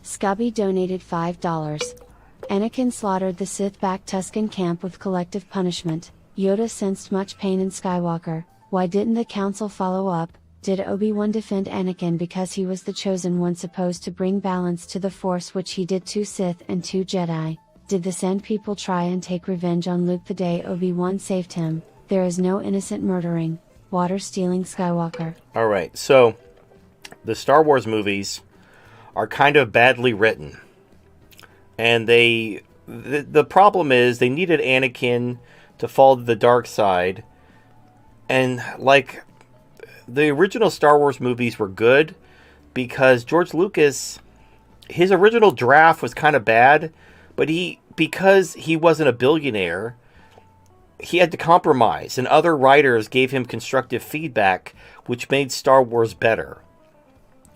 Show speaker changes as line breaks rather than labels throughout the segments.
Scubby donated $5. Anakin slaughtered the Sith-backed Tusken camp with collective punishment. Yoda sensed much pain in Skywalker. Why didn't the council follow up? Did Obi-Wan defend Anakin because he was the chosen one supposed to bring balance to the Force, which he did to Sith and to Jedi? Did the Sand people try and take revenge on Luke the day Obi-Wan saved him? There is no innocent murdering, water-stealing Skywalker.
Alright, so the Star Wars movies are kind of badly written. And the problem is they needed Anakin to fall to the dark side. And like the original Star Wars movies were good because George Lucas, his original draft was kind of bad, but because he wasn't a billionaire, he had to compromise, and other writers gave him constructive feedback, which made Star Wars better.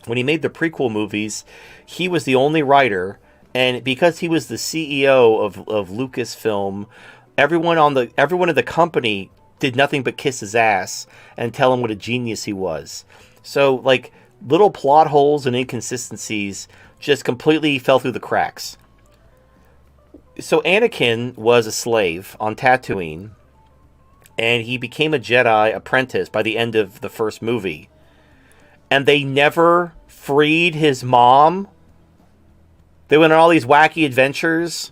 When he made the prequel movies, he was the only writer, and because he was the CEO of Lucasfilm, everyone in the company did nothing but kiss his ass and tell him what a genius he was. So, like, little plot holes and inconsistencies just completely fell through the cracks. So Anakin was a slave on Tatooine, and he became a Jedi apprentice by the end of the first movie. And they never freed his mom. They went on all these wacky adventures.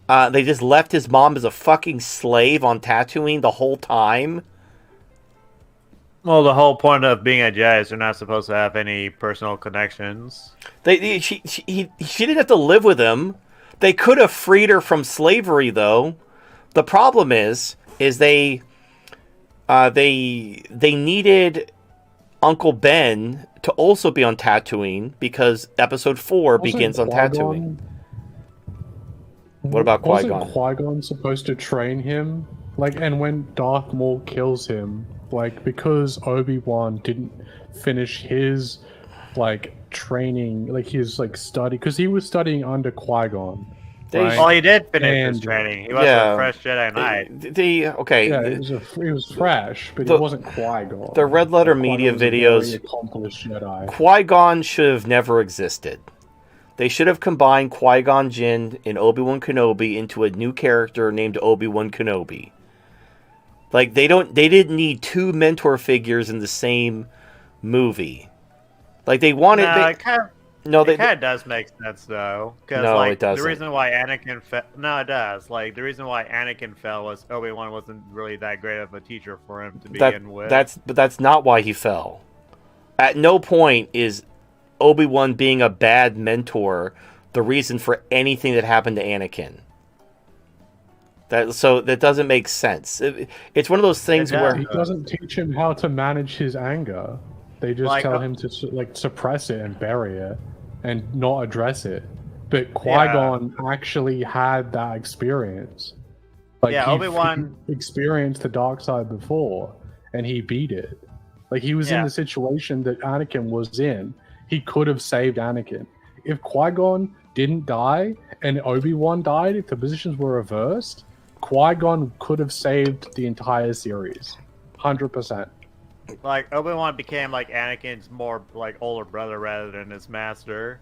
They just left his mom as a fucking slave on Tatooine the whole time.
Well, the whole point of being a Jedi is they're not supposed to have any personal connections.
She didn't have to live with him. They could have freed her from slavery, though. The problem is they needed Uncle Ben to also be on Tatooine because Episode 4 begins on Tatooine. What about Qui-Gon?
Wasn't Qui-Gon supposed to train him? And when Darth Maul kills him, because Obi-Wan didn't finish his training, his study, because he was studying under Qui-Gon.
Right? Well, he did finish his training. He wasn't a fresh Jedi Knight.
He was fresh, but he wasn't Qui-Gon.
The Red Letter Media videos, Qui-Gon should have never existed. They should have combined Qui-Gon Jinn and Obi-Wan Kenobi into a new character named Obi-Wan Kenobi. They didn't need two mentor figures in the same movie. They wanted.
It kind of does make sense though, because
it doesn't.
The reason why Anakin it does. The reason why Anakin fell was Obi-Wan wasn't really that great of a teacher for him to begin with.
But that's not why he fell. At no point is Obi-Wan being a bad mentor the reason for anything that happened to Anakin. That doesn't make sense. It's one of those things where
he doesn't teach him how to manage his anger. They just tell him to suppress it and bury it and not address it. But Qui-Gon actually had that experience.
Obi-Wan
he experienced the dark side before, and he beat it. He was in the situation that Anakin was in. He could have saved Anakin. If Qui-Gon didn't die and Obi-Wan died, if the positions were reversed, Qui-Gon could have saved the entire series. 100%.
Obi-Wan became Anakin's more older brother rather than his master.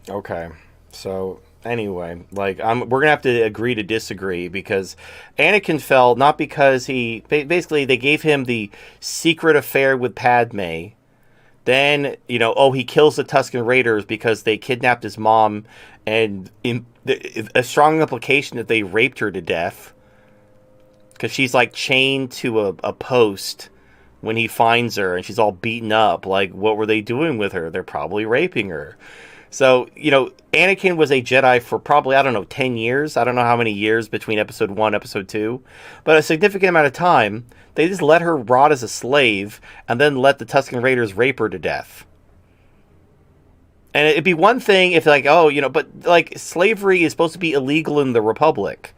Okay, so anyway, we're gonna have to agree to disagree because Anakin fell not because they gave him the secret affair with Padme. Then he kills the Tusken Raiders because they kidnapped his mom, and a strong implication that they raped her to death. Because she's chained to a post when he finds her, and she's all beaten up. What were they doing with her? They're probably raping her. So, Anakin was a Jedi for probably, 10 years. I don't know how many years between Episode 1 and Episode 2. But a significant amount of time, they just let her rot as a slave, and then let the Tusken Raiders rape her to death. And it'd be one thing if but slavery is supposed to be illegal in the Republic.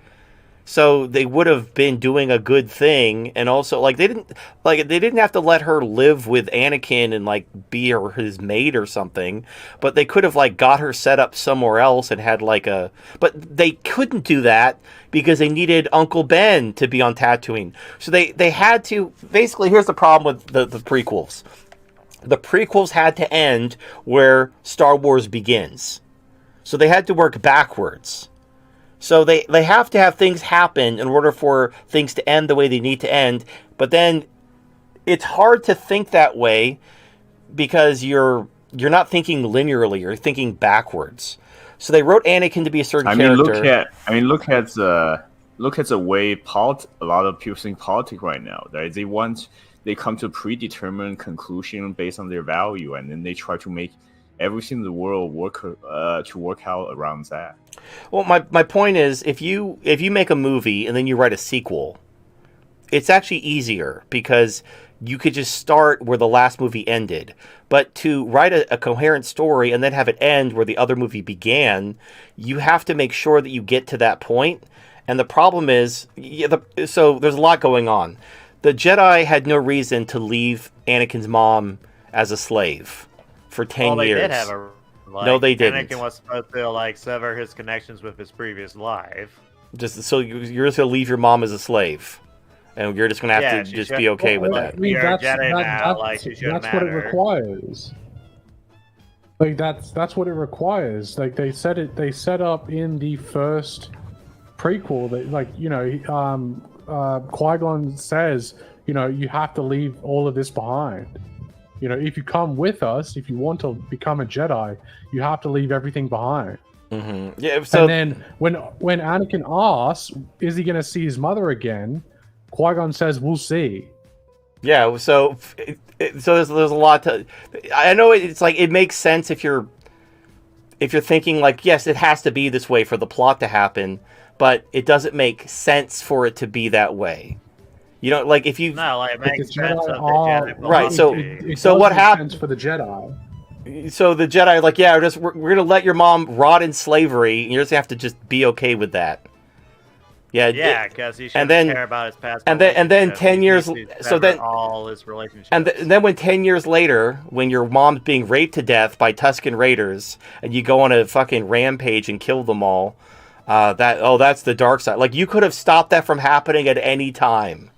So they would have been doing a good thing, and also they didn't have to let her live with Anakin and be his maid or something, but they could have got her set up somewhere else and had but they couldn't do that because they needed Uncle Ben to be on Tatooine. So they had to basically. Here's the problem with the prequels. the prequels had to end where Star Wars begins. So they had to work backwards. So they have to have things happen in order for things to end the way they need to end. But then it's hard to think that way because you're not thinking linearly, you're thinking backwards. So they wrote Anakin to be a certain character.
Look at the way a lot of people think politics right now. Right? They come to a predetermined conclusion based on their value, and then they try to make everything in the world work out around that.
Well, my point is, if you make a movie and then you write a sequel, it's actually easier because you could just start where the last movie ended. But to write a coherent story and then have it end where the other movie began, you have to make sure that you get to that point. And the problem is, so there's a lot going on. The Jedi had no reason to leave Anakin's mom as a slave for 10 years.
Did have a...
no, they didn't.
Anakin was supposed to sever his connections with his previous life.
Just so you're just gonna leave your mom as a slave, and you're just gonna have to just be okay with that.
I mean, that's what it requires. That's what it requires. They set up in the first prequel that Qui-Gon says, you have to leave all of this behind. If you come with us, if you want to become a Jedi, you have to leave everything behind.
Mm-hmm. Yeah. So,
and then when Anakin asks, is he going to see his mother again? Qui-Gon says, "We'll see."
Yeah. So there's a lot to. I know it's it makes sense if you're thinking yes, it has to be this way for the plot to happen, but it doesn't make sense for it to be that way. If you
it makes sense of the
Jedi right. So what happens
for the Jedi?
So the Jedi we're gonna let your mom rot in slavery, and you're just gonna have to just be okay with that. Yeah,
because he shouldn't care about his past.
And then 10 years, so then
all his relationships.
And then when 10 years later, when your mom's being raped to death by Tusken Raiders, and you go on a fucking rampage and kill them all, that's the dark side. You could have stopped that from happening at any time.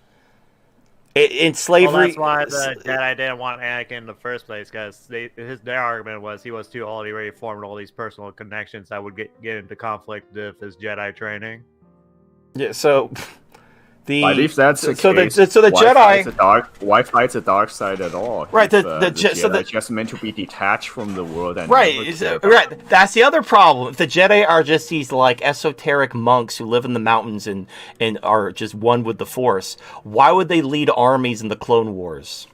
In slavery,
that's why the Jedi didn't want Anakin in the first place, because their argument was he was too old. He already formed all these personal connections that would get into conflict with his Jedi training.
Yeah, so
I believe that's the case.
So the Jedi
why fight the dark side at all?
Right,
the Jedi just meant to be detached from the world. And
right. That's the other problem. If the Jedi are just these esoteric monks who live in the mountains and are just one with the Force, why would they lead armies in the Clone Wars?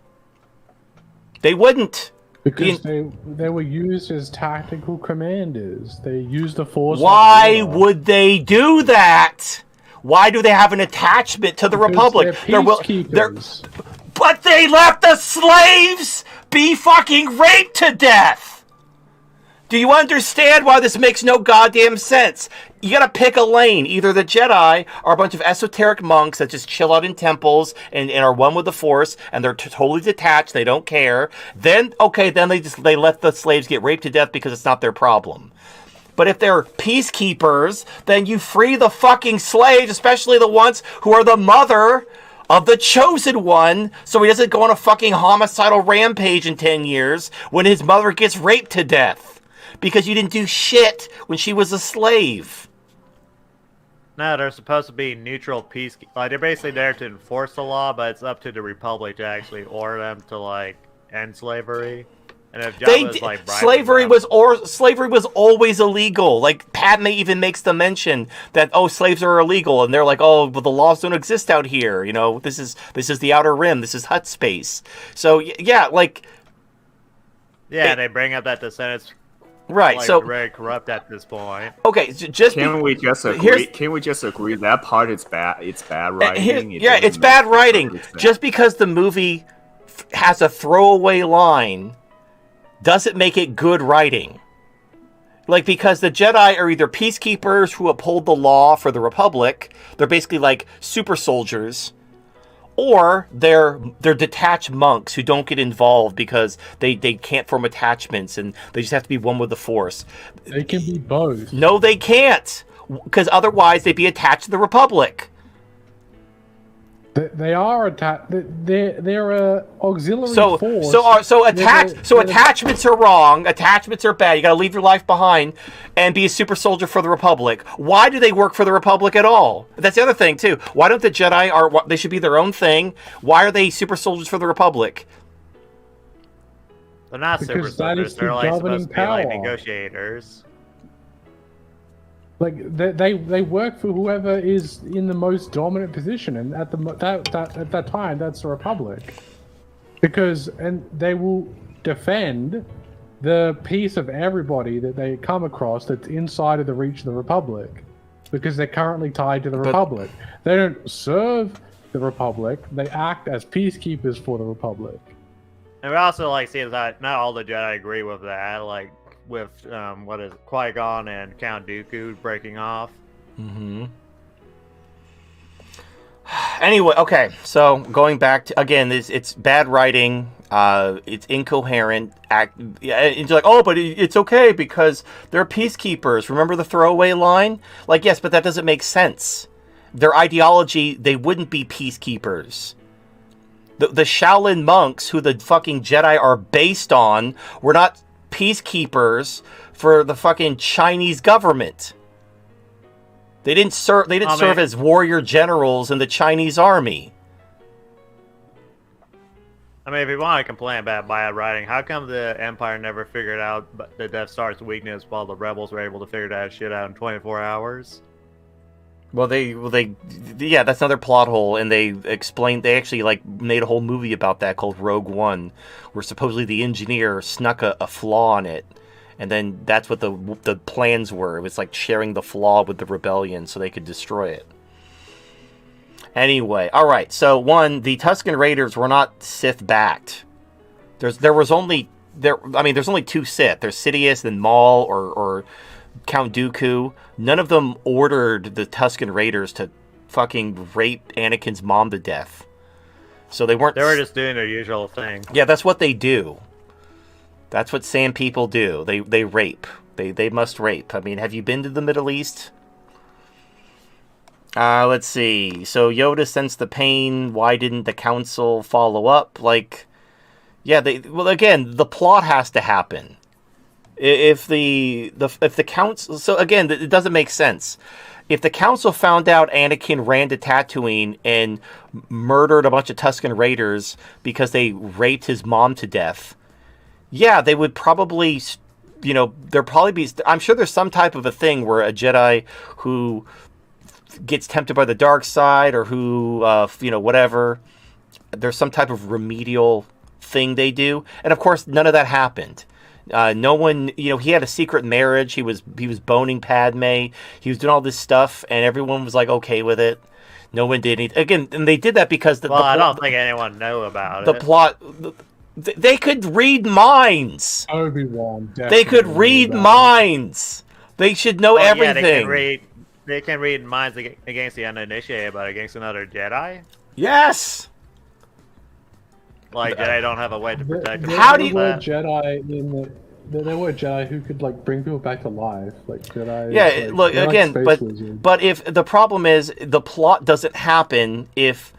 They wouldn't.
Because they were used as tactical commanders. They used the Force.
Why would they do that? Why do they have an attachment to the Republic?
They're peacekeepers.
But they let the slaves be fucking raped to death! Do you understand why this makes no goddamn sense? You gotta pick a lane. Either the Jedi are a bunch of esoteric monks that just chill out in temples and are one with the Force, and they're totally detached, they don't care. Then they let the slaves get raped to death because it's not their problem. But if they're peacekeepers, then you free the fucking slaves, especially the ones who are the mother of the chosen one, so he doesn't go on a fucking homicidal rampage in 10 years when his mother gets raped to death. Because you didn't do shit when she was a slave.
No, they're supposed to be neutral peacekeepers. They're basically there to enforce the law, but it's up to the Republic to actually order them to, end slavery. And if
slavery was always illegal. Padme even makes the mention that slaves are illegal, and they're but the laws don't exist out here. This is the Outer Rim. This is Hutt space. So
they bring up that the Senate's
right.
very corrupt at this point.
Okay,
can we just agree? Can we just agree that part is bad? It's bad writing.
It's bad writing. Just because the movie has a throwaway line doesn't make it good writing. Because the Jedi are either peacekeepers who uphold the law for the Republic, they're basically super soldiers, or they're detached monks who don't get involved because they can't form attachments and they just have to be one with the Force.
They can be both.
No, they can't, because otherwise they'd be attached to the Republic.
They are attack. They're a auxiliary
So
force.
Attachments are wrong. Attachments are bad. You got to leave your life behind and be a super soldier for the Republic. Why do they work for the Republic at all? That's the other thing too. Why don't the Jedi they should be their own thing? Why are they super soldiers for the Republic?
They're not super soldiers. They're like supposed to be like negotiators.
Like they work for whoever is in the most dominant position, and at that time, that's the Republic, and they will defend the peace of everybody that they come across that's inside of the reach of the Republic, because they're currently tied to the Republic. They don't serve the Republic; they act as peacekeepers for the Republic.
And we also like see that not all the Jedi agree with that, like with Qui-Gon and Count Dooku breaking off.
Mm-hmm. Anyway, okay, so going back to again, it's bad writing. It's incoherent. And you're like, oh, but it's okay because they're peacekeepers. Remember the throwaway line? Like, yes, but that doesn't make sense. Their ideology, they wouldn't be peacekeepers. The Shaolin monks, who the fucking Jedi are based on, were not peacekeepers for the fucking Chinese government. They didn't serve. They didn't serve as warrior generals in the Chinese army.
I mean, if you want to complain about bad writing, how come the Empire never figured out the Death Star's weakness while the Rebels were able to figure that shit out in 24 hours?
Well, yeah, that's another plot hole, and they actually like made a whole movie about that called Rogue One, where supposedly the engineer snuck a flaw in it, and then that's what the plans were. It was like sharing the flaw with the rebellion so they could destroy it. Anyway, all right. So the Tusken Raiders were not Sith backed. There's only two Sith. There's Sidious and Maul or Count Dooku. None of them ordered the Tusken Raiders to fucking rape Anakin's mom to death. So they weren't.
They were just doing their usual thing.
Yeah, that's what they do. That's what Sand people do. They rape. They must rape. I mean, have you been to the Middle East? Let's see. So Yoda sensed the pain. Why didn't the Council follow up? Like, yeah, again, the plot has to happen. If the Council, so again, it doesn't make sense. If the Council found out Anakin ran to Tatooine and murdered a bunch of Tusken Raiders because they raped his mom to death, yeah, they would probably, there'd probably be, I'm sure there's some type of a thing where a Jedi who gets tempted by the dark side or who, whatever, there's some type of remedial thing they do. And of course, none of that happened. No one, he had a secret marriage. He was boning Padme. He was doing all this stuff, and everyone was like okay with it. No one did anything. Again, and they did that because
I don't think anyone knew about
the plot. They could read minds.
Obi-Wan.
They could read minds. They should know everything.
Yeah, they can read minds against the uninitiated, but against another Jedi.
Yes.
Like Jedi don't have a way to protect them.
How do you?
There were Jedi who could like bring people back to life, like Jedi.
Yeah, look again, but if the problem is the plot doesn't happen if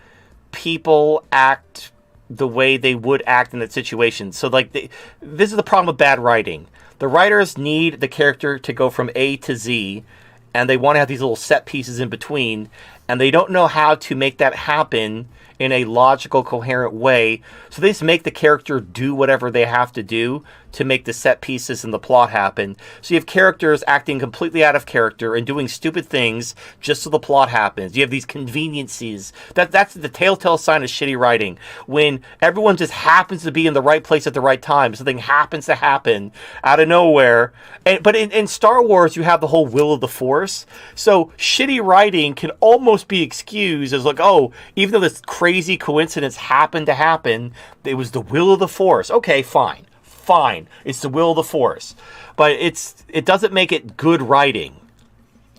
people act the way they would act in that situation. So like this is the problem with bad writing. The writers need the character to go from A to Z, and they want to have these little set pieces in between, and they don't know how to make that happen in a logical, coherent way. So they just make the character do whatever they have to do to make the set pieces and the plot happen. So you have characters acting completely out of character and doing stupid things just so the plot happens. You have these conveniences. That's the telltale sign of shitty writing. When everyone just happens to be in the right place at the right time. Something happens to happen out of nowhere. But in Star Wars, you have the whole will of the Force. So shitty writing can almost be excused as like, oh, even though this crazy coincidence happened to happen, it was the will of the Force. Okay, fine. It's the will of the Force. But it doesn't make it good writing.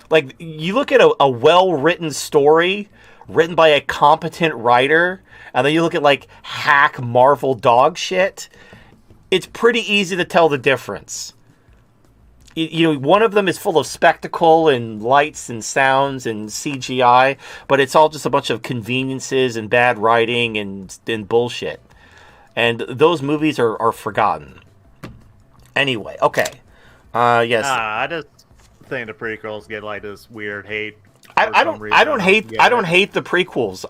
Like, you look at a well-written story written by a competent writer, and then you look at, like, hack Marvel dog shit, it's pretty easy to tell the difference. one of them is full of spectacle and lights and sounds and CGI, but it's all just a bunch of conveniences and bad writing and bullshit. And those movies are forgotten. Anyway, okay. Yes.
I just think the prequels get like this weird hate.
I don't hate the prequels.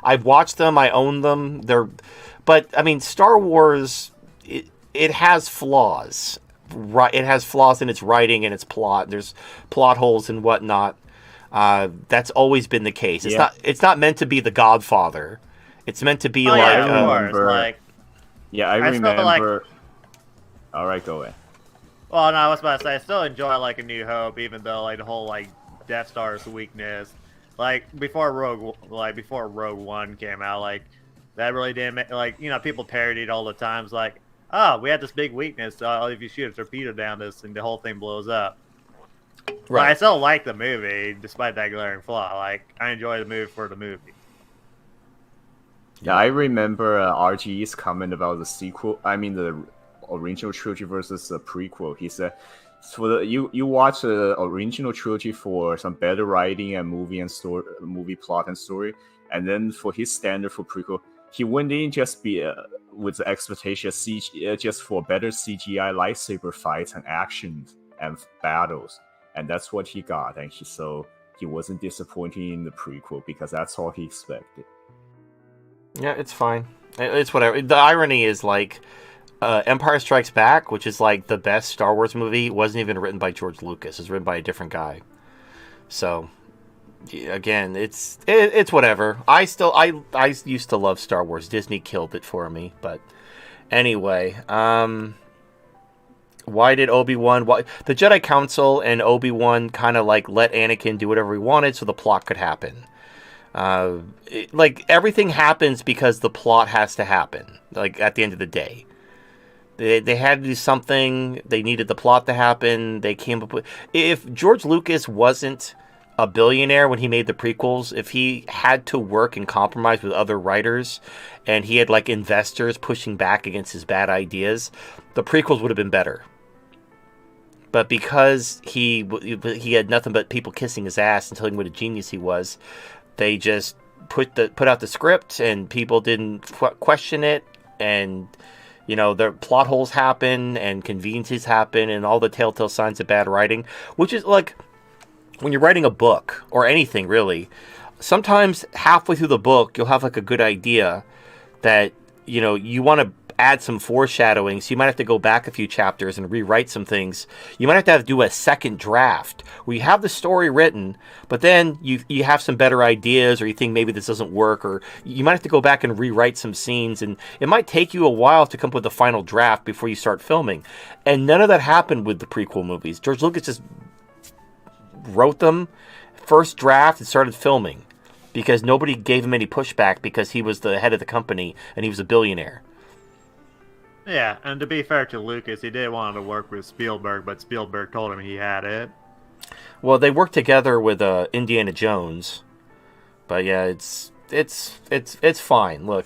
I've watched them. I own them. But I mean, Star Wars. It has flaws. Right, it has flaws in its writing and its plot. There's plot holes and whatnot. That's always been the case. It's not meant to be The Godfather. It's meant to be
I
remember.
All right, go ahead.
Well, no, I was about to say I still enjoy like A New Hope, even though like the whole like Death Star's weakness, like before Rogue One came out, like that really didn't make, like people parodied all the times like, oh, we had this big weakness. If you shoot a torpedo down this, and the whole thing blows up. Right. But I still like the movie, despite that glaring flaw. Like, I enjoy the movie for the movie.
Yeah, I remember RGE's comment about the sequel. I mean, the original trilogy versus the prequel. He said, you watch the original trilogy for some better writing and movie plot and story, and then for his standard for prequel, he went in just with the expectation just for better CGI lightsaber fights and action and battles, and that's what he got. And he wasn't disappointed in the prequel because that's all he expected.
Yeah, it's fine. It's whatever. The irony is like Empire Strikes Back, which is like the best Star Wars movie, wasn't even written by George Lucas. It was written by a different guy. So. Again, it's whatever. I used to love Star Wars. Disney killed it for me. But anyway, why did Obi-Wan? The Jedi Council and Obi-Wan kind of like let Anakin do whatever he wanted, so the plot could happen. Like everything happens because the plot has to happen. Like at the end of the day, they had to do something. They needed the plot to happen. They came up with. If George Lucas wasn't a billionaire when he made the prequels, if he had to work and compromise with other writers and he had like investors pushing back against his bad ideas, the prequels would have been better. But because he had nothing but people kissing his ass and telling him what a genius he was, they just put out the script and people didn't question it, and the plot holes happen and conveniences happen and all the telltale signs of bad writing, which is like when you're writing a book or anything really, sometimes halfway through the book, you'll have like a good idea that, you want to add some foreshadowing. So you might have to go back a few chapters and rewrite some things. You might have to do a second draft where you have the story written, but then you have some better ideas, or you think maybe this doesn't work, or you might have to go back and rewrite some scenes. And it might take you a while to come up with the final draft before you start filming. And none of that happened with the prequel movies. George Lucas just wrote them first draft and started filming because nobody gave him any pushback because he was the head of the company and he was a billionaire.
Yeah, and to be fair to Lucas, he did want to work with Spielberg, but Spielberg told him he had it.
Well, they worked together with Indiana Jones, but yeah, it's fine. Look,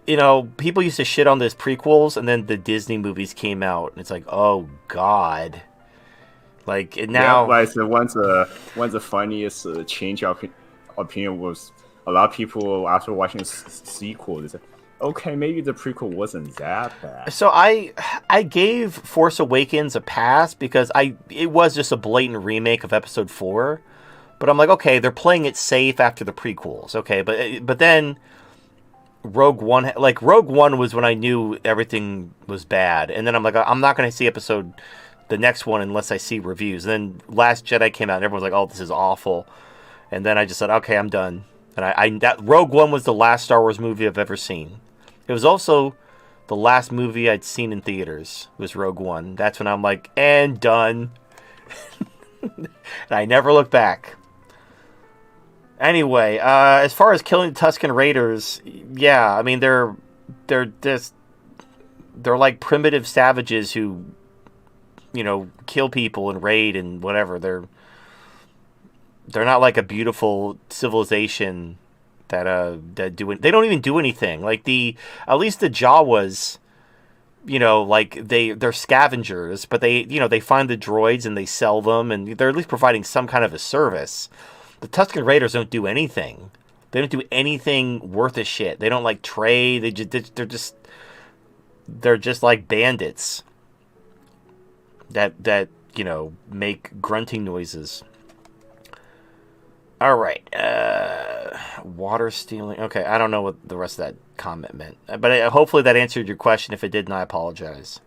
people used to shit on those prequels, and then the Disney movies came out, and it's like, oh god. Like now,
yeah, so one of the funniest change of opinion was a lot of people after watching the sequel, they said, okay, maybe the prequel wasn't that bad.
So I gave Force Awakens a pass because it was just a blatant remake of Episode 4, but I'm like, okay, they're playing it safe after the prequels, okay, but then Rogue One was when I knew everything was bad, and then I'm like, I'm not going to see the next one unless I see reviews. And then Last Jedi came out and everyone's like, oh, this is awful. And then I just said, okay, I'm done. And that Rogue One was the last Star Wars movie I've ever seen. It was also the last movie I'd seen in theaters, was Rogue One. That's when I'm like, and done. And I never looked back. Anyway, as far as killing the Tusken Raiders, yeah, I mean, they're like primitive savages who, kill people and raid and whatever. They're not like a beautiful civilization that they don't even do anything. Like at least the Jawas, like they're scavengers, but they find the droids and they sell them, and they're at least providing some kind of a service. The Tusken Raiders don't do anything. They don't do anything worth a shit. They don't like trade. They're just like bandits that make grunting noises. All right, water stealing. Okay, I don't know what the rest of that comment meant, but hopefully that answered your question. If it didn't, I apologize.